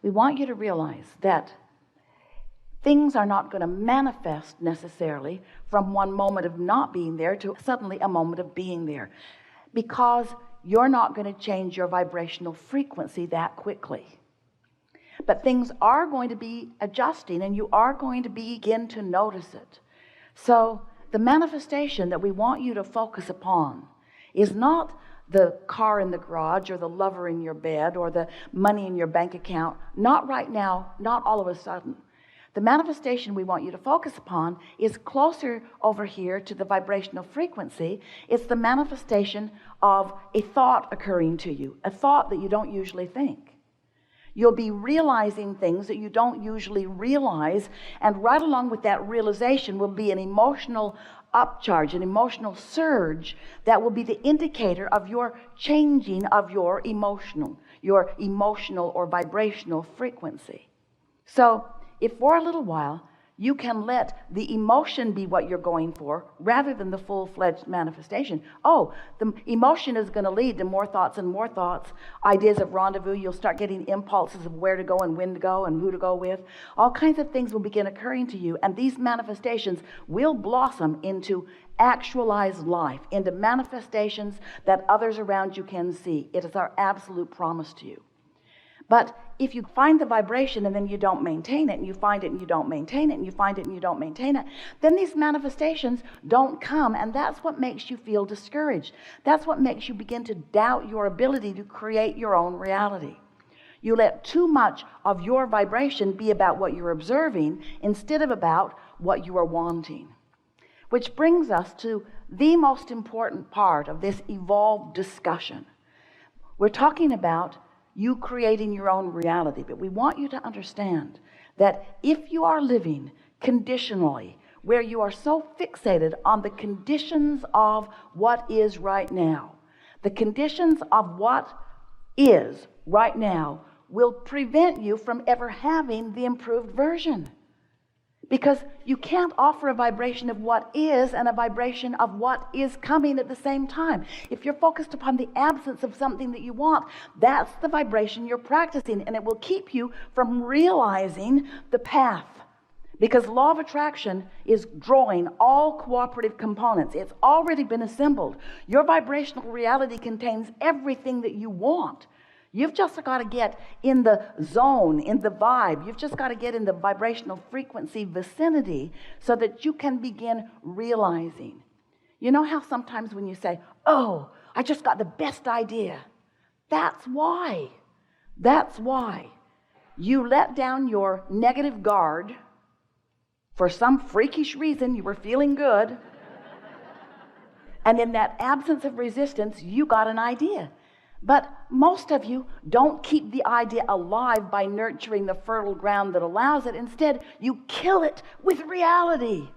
we want you to realize that things are not going to manifest necessarily from one moment of not being there to suddenly a moment of being there, because you're not going to change your vibrational frequency that quickly. But things are going to be adjusting, and you are going to begin to notice it. So the manifestation that we want you to focus upon is not the car in the garage or the lover in your bed or the money in your bank account. Not right now, not all of a sudden. The manifestation we want you to focus upon is closer over here to the vibrational frequency. It's the manifestation of a thought occurring to you, a thought that you don't usually think. You'll be realizing things that you don't usually realize, and right along with that realization will be an emotional upcharge, an emotional surge that will be the indicator of your changing of your emotional or vibrational frequency. So if for a little while you can let the emotion be what you're going for rather than the full-fledged manifestation. Oh, the emotion is going to lead to more thoughts and more thoughts, ideas of rendezvous. You'll start getting impulses of where to go and when to go and who to go with. All kinds of things will begin occurring to you, and these manifestations will blossom into actualized life, into manifestations that others around you can see. It is our absolute promise to you. But if you find the vibration and then you don't maintain it, and you find it and you don't maintain it, and you find it and you don't maintain it, then these manifestations don't come, and that's what makes you feel discouraged. That's what makes you begin to doubt your ability to create your own reality. You let too much of your vibration be about what you're observing instead of about what you are wanting. Which brings us to the most important part of this evolved discussion. We're talking about you creating your own reality, but we want you to understand that if you are living conditionally, where you are so fixated on the conditions of what is right now, the conditions of what is right now will prevent you from ever having the improved version. Because you can't offer a vibration of what is and a vibration of what is coming at the same time. If you're focused upon the absence of something that you want, that's the vibration you're practicing, and it will keep you from realizing the path. Because law of attraction is drawing all cooperative components. It's already been assembled. Your vibrational reality contains everything that you want. You've just got to get in the zone, in the vibe. You've just got to get in the vibrational frequency vicinity so that you can begin realizing. You know how sometimes when you say, oh, I just got the best idea. That's why. That's why. You let down your negative guard. For some freakish reason, you were feeling good. And in that absence of resistance, you got an idea. But most of you don't keep the idea alive by nurturing the fertile ground that allows it. Instead, you kill it with reality.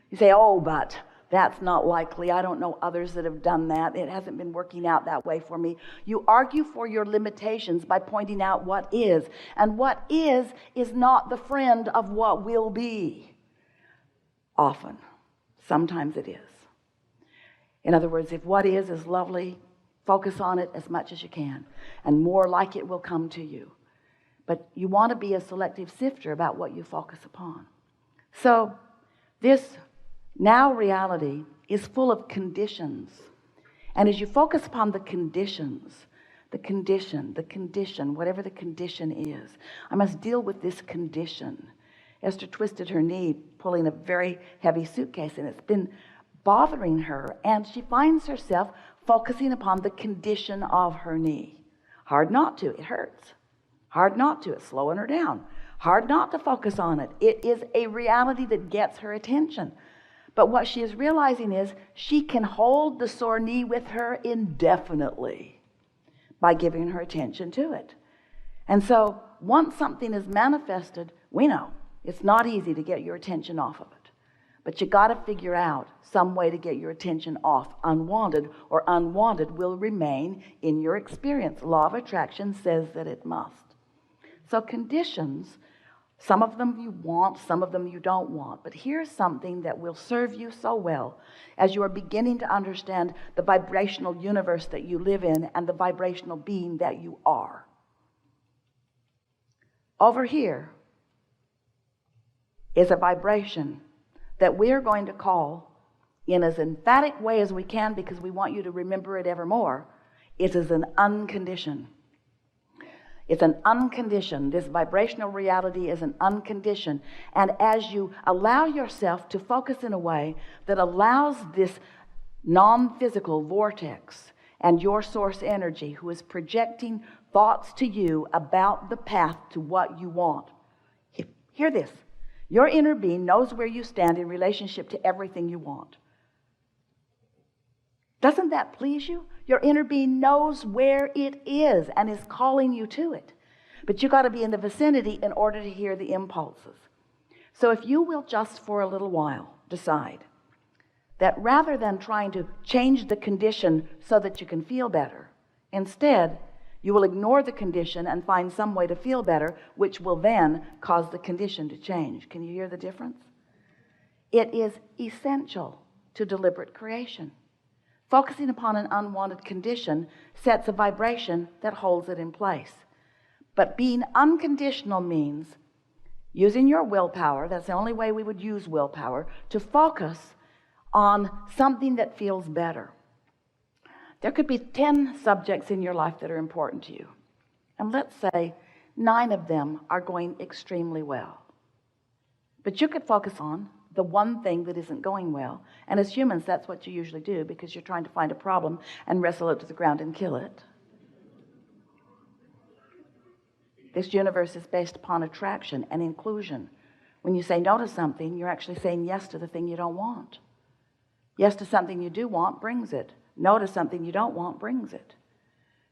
You say, oh, but that's not likely. I don't know others that have done that. It hasn't been working out that way for me. You argue for your limitations by pointing out what is. And what is not the friend of what will be. Often. Sometimes it is. In other words, if what is lovely, focus on it as much as you can, and more like it will come to you. But you want to be a selective sifter about what you focus upon. So this now reality is full of conditions. And as you focus upon the conditions, the condition, whatever the condition is, I must deal with this condition. Esther twisted her knee, pulling a very heavy suitcase, and it's been bothering her, and she finds herself focusing upon the condition of her knee. Hard not to, it hurts. Hard not to, it's slowing her down. Hard not to focus on it. It is a reality that gets her attention. But what she is realizing is she can hold the sore knee with her indefinitely by giving her attention to it. And so once something is manifested, we know it's not easy to get your attention off of it. But you got to figure out some way to get your attention off unwanted, or unwanted will remain in your experience. Law of attraction says that it must. So conditions, some of them you want, some of them you don't want. But here's something that will serve you so well as you are beginning to understand the vibrational universe that you live in and the vibrational being that you are. over here is a vibration that we're going to call, in as emphatic way as we can, because we want you to remember it evermore. It is an unconditioned. It's an unconditioned. This vibrational reality is an unconditioned. And as you allow yourself to focus in a way that allows this non-physical vortex and your source energy, who is projecting thoughts to you about the path to what you want. Hear this. Your inner being knows where you stand in relationship to everything you want. Doesn't that please you? Your inner being knows where it is and is calling you to it. But you got to be in the vicinity in order to hear the impulses. So if you will just for a little while decide that rather than trying to change the condition so that you can feel better, instead you will ignore the condition and find some way to feel better, which will then cause the condition to change. Can you hear the difference? It is essential to deliberate creation. Focusing upon an unwanted condition sets a vibration that holds it in place. But being unconditional means using your willpower, that's the only way we would use willpower, to focus on something that feels better. There could be 10 subjects in your life that are important to you. And let's say 9 of them are going extremely well. But you could focus on the one thing that isn't going well. And as humans, that's what you usually do, because you're trying to find a problem and wrestle it to the ground and kill it. This universe is based upon attraction and inclusion. When you say no to something, you're actually saying yes to the thing you don't want. Yes to something you do want brings it. No to something you don't want brings it.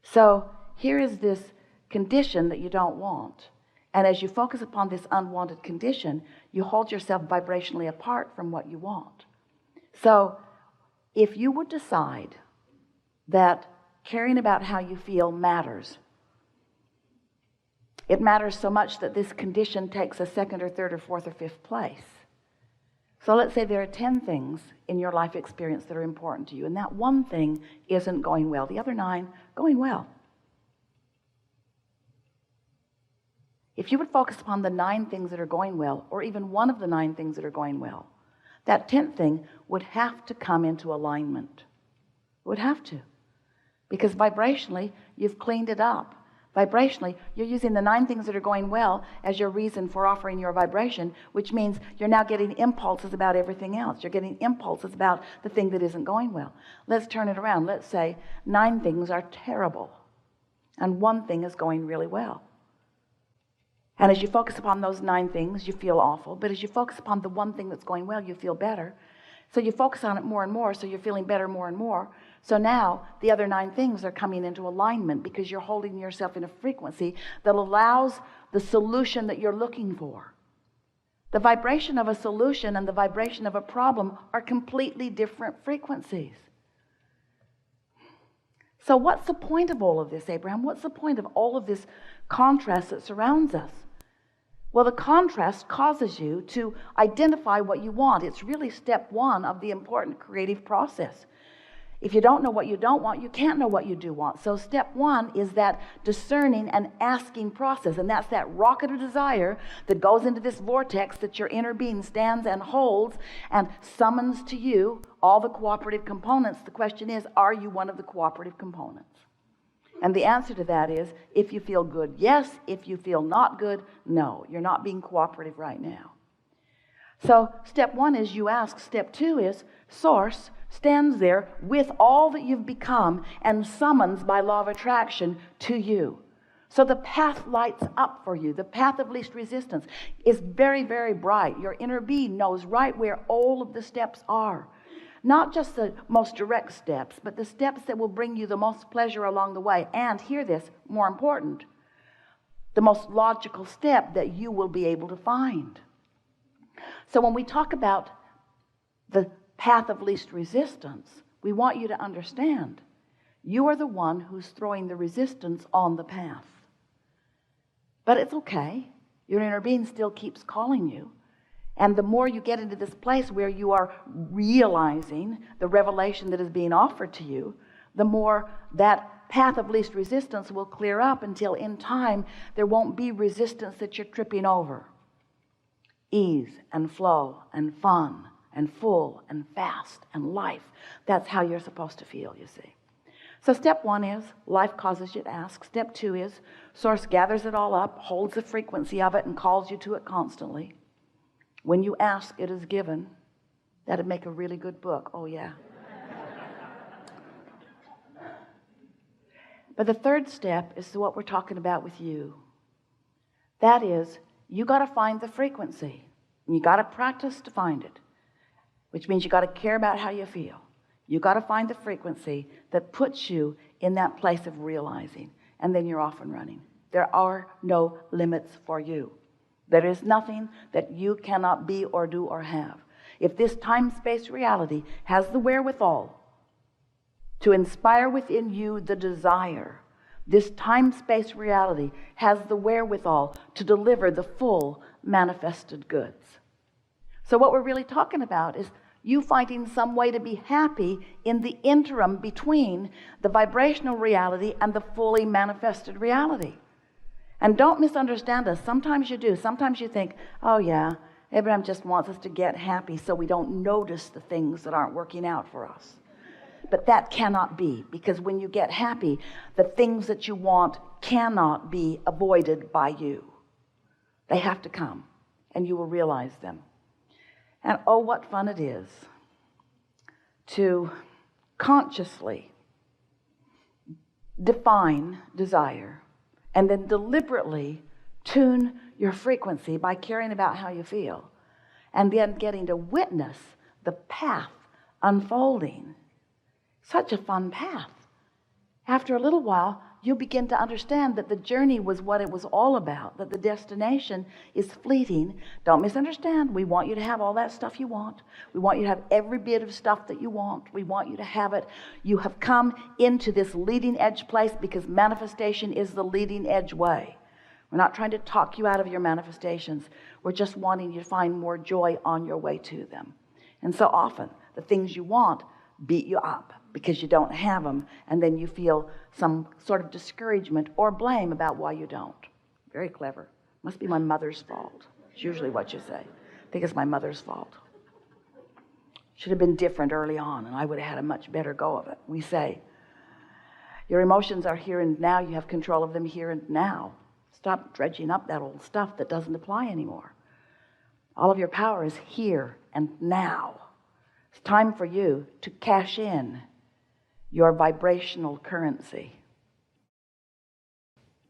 So here is this condition that you don't want. And as you focus upon this unwanted condition, you hold yourself vibrationally apart from what you want. So if you would decide that caring about how you feel matters, it matters so much that this condition takes a second or third or fourth or fifth place. So let's say there are 10 things in your life experience that are important to you, and that one thing isn't going well. The other 9 going well. If you would focus upon the 9 things that are going well, or even one of the 9 things that are going well, that 10th thing would have to come into alignment. It would have to. Because vibrationally, you've cleaned it up. Vibrationally, you're using the 9 things that are going well as your reason for offering your vibration, which means you're now getting impulses about everything else. You're getting impulses about the thing that isn't going well. Let's turn it around. Let's say 9 things are terrible, and 1 thing is going really well. And as you focus upon those 9 things, you feel awful. But as you focus upon the 1 thing that's going well, you feel better. So you focus on it more and more, so you're feeling better more and more. So now the other 9 things are coming into alignment, because you're holding yourself in a frequency that allows the solution that you're looking for. The vibration of a solution and the vibration of a problem are completely different frequencies. So what's the point of all of this, Abraham? What's the point of all of this contrast that surrounds us? Well, the contrast causes you to identify what you want. It's really step 1 of the important creative process. If you don't know what you don't want, you can't know what you do want. So step 1 is that discerning and asking process. And that's that rocket of desire that goes into this vortex that your inner being stands and holds and summons to you all the cooperative components. The question is, are you one of the cooperative components? And the answer to that is, if you feel good, yes. If you feel not good, no. You're not being cooperative right now. So step 1 is you ask. Step 2 is Source stands there with all that you've become and summons by law of attraction to you. So the path lights up for you. The path of least resistance is very, very bright. Your inner being knows right where all of the steps are. Not just the most direct steps, but the steps that will bring you the most pleasure along the way. And hear this, more important, the most logical step that you will be able to find. So when we talk about the path of least resistance, we want you to understand you are the one who's throwing the resistance on the path. But it's okay. Your inner being still keeps calling you. And the more you get into this place where you are realizing the revelation that is being offered to you, the more that path of least resistance will clear up until in time there won't be resistance that you're tripping over. Ease and flow and fun and full and fast and life. That's how you're supposed to feel, you see. So step 1 is life causes you to ask. Step 2 is source gathers it all up, holds the frequency of it, and calls you to it constantly. When you ask, it is given. That'd make a really good book. Oh yeah. But the third step is what we're talking about with you. That is, you got to find the frequency. And you got to practice to find it, which means you got to care about how you feel. You got to find the frequency that puts you in that place of realizing, and then you're off and running. There are no limits for you. There is nothing that you cannot be or do or have. If this time-space reality has the wherewithal to inspire within you the desire, this time-space reality has the wherewithal to deliver the full manifested goods. So what we're really talking about is you finding some way to be happy in the interim between the vibrational reality and the fully manifested reality. And don't misunderstand us. Sometimes you do. Sometimes you think, oh yeah, Abraham just wants us to get happy so we don't notice the things that aren't working out for us. But that cannot be, because when you get happy, the things that you want cannot be avoided by you. They have to come, and you will realize them. And oh, what fun it is to consciously define desire and then deliberately tune your frequency by caring about how you feel, and then getting to witness the path unfolding. Such a fun path. After a little while, you'll begin to understand that the journey was what it was all about, that the destination is fleeting. Don't misunderstand. We want you to have all that stuff you want. We want you to have every bit of stuff that you want. We want you to have it. You have come into this leading edge place because manifestation is the leading edge way. We're not trying to talk you out of your manifestations. We're just wanting you to find more joy on your way to them. And so often, the things you want beat you up because you don't have them, and then you feel some sort of discouragement or blame about why you don't. Very clever. Must be my mother's fault. It's usually what you say. I think it's my mother's fault. Should have been different early on, and I would have had a much better go of it. We say, your emotions are here and now. You have control of them here and now. Stop dredging up that old stuff that doesn't apply anymore. All of your power is here and now. It's time for you to cash in your vibrational currency.